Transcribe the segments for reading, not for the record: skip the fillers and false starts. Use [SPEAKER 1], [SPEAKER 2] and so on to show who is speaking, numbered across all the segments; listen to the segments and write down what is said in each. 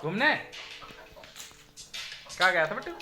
[SPEAKER 1] घूमने कहाँ गया था बेटू?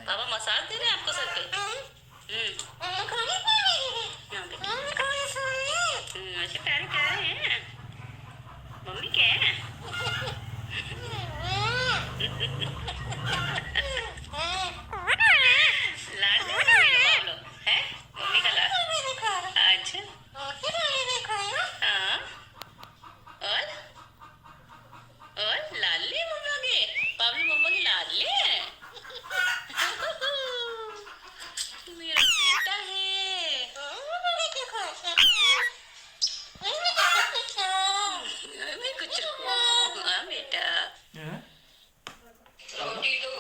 [SPEAKER 2] पापा मसाज दे रहे हैं आपको सर पे। अच्छा प्यारे प्यारे हैं मम्मी के हैं। लाड दे रहे हैं बाबलो है मम्मी का लाड। अच्छा हाँ और लाडली मम्मा के बाबलू मम्मा की लाडली है। मेरा बेटा है। मैं कुछ हाँ बेटा रोटी दो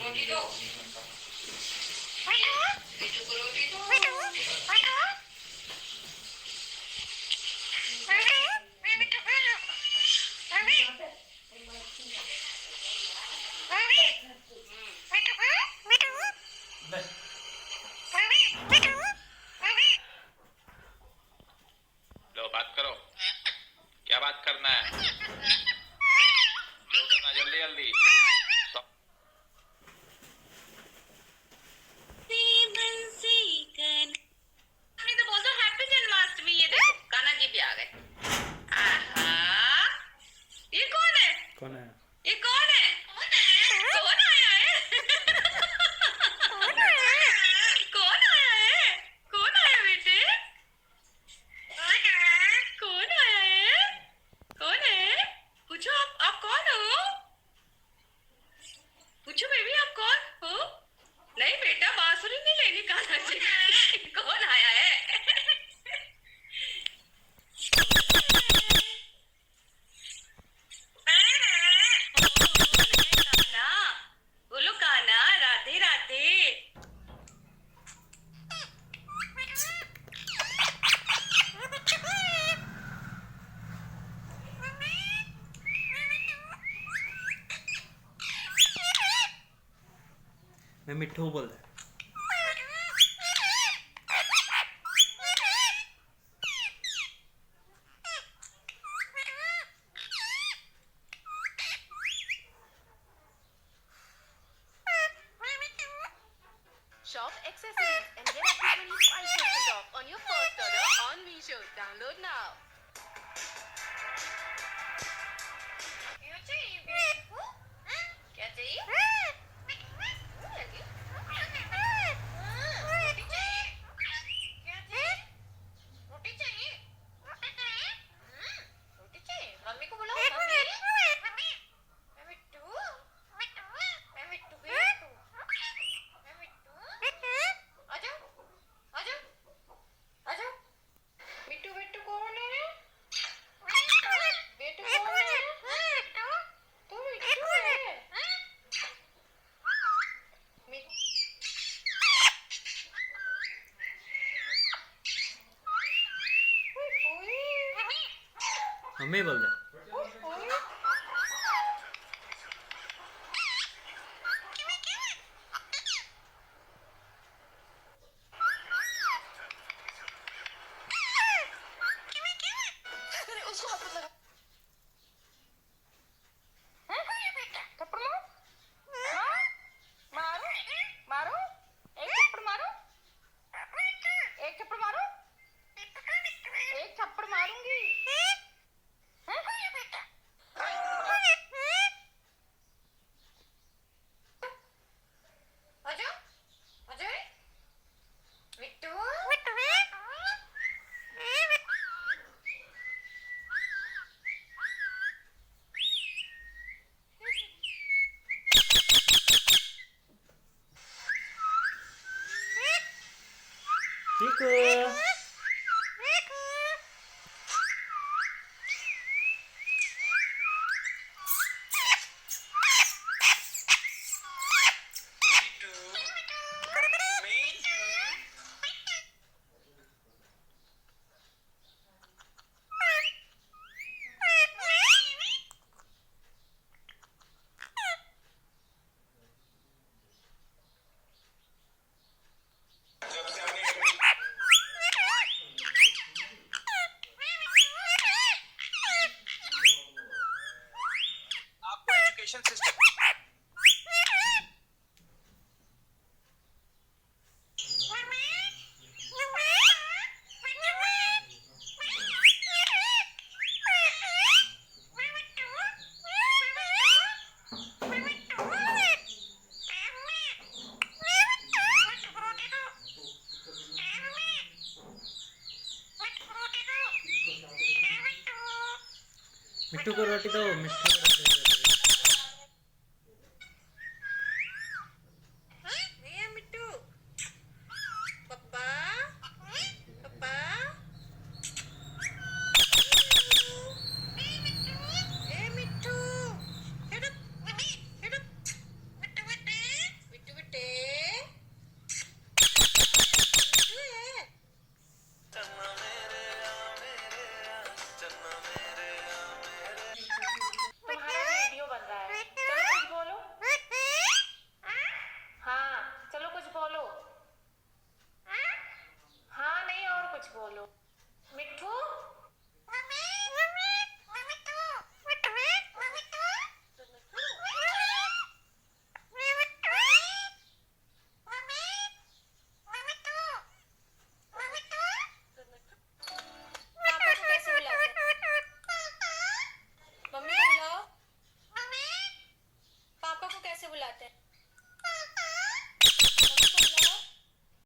[SPEAKER 2] रोटी दो बेटू को रोटी दो।
[SPEAKER 1] लो बात करो, क्या बात करना है? जो करना जल्दी जल्दी।
[SPEAKER 2] तो बोल दो हैप्पी जन्माष्टमी। ये देखो कान्हा जी भी आ गए। आहा ये कौन है?
[SPEAKER 1] कौन है?
[SPEAKER 2] ये कौन है? कौन आया है? कौन आया है? कौन आया बेटे? कौन आया है? कौन है? पूछो आप कौन हो? पूछो बेबी आप कौन हो? नहीं बेटा बांसुरी नहीं लेनी कान्हा जी। कौन आया है? कान्हा बोलो कान्हा राधे राधे।
[SPEAKER 1] मैं मिठू बोल रहा।
[SPEAKER 3] Shop accessories and get up to 25% off on your first order on Meesho. Download now. क्या चाहिए बेबी? क्या चाहिए? रोटी चाहिए? क्या चाहिए? रोटी चाहिए? रोटी चाहिए? मम्मी को बुलाओ मम्मी। मैं मिट्टू। मैं मिट्टू बेटू। मैं मिट्टू। आजाओ आजाओ आजाओ। मिट्टू बेटू कौन है? बेटू कौन है? तो मिट्टू है।
[SPEAKER 1] मम्मी बोल रहा।
[SPEAKER 3] उसको हाथ मत लगा।
[SPEAKER 4] चीकू
[SPEAKER 1] आपको एजुकेशन सिस्टम
[SPEAKER 4] मिट्टू को रोटी दो, मिट्टू को रोटी दो।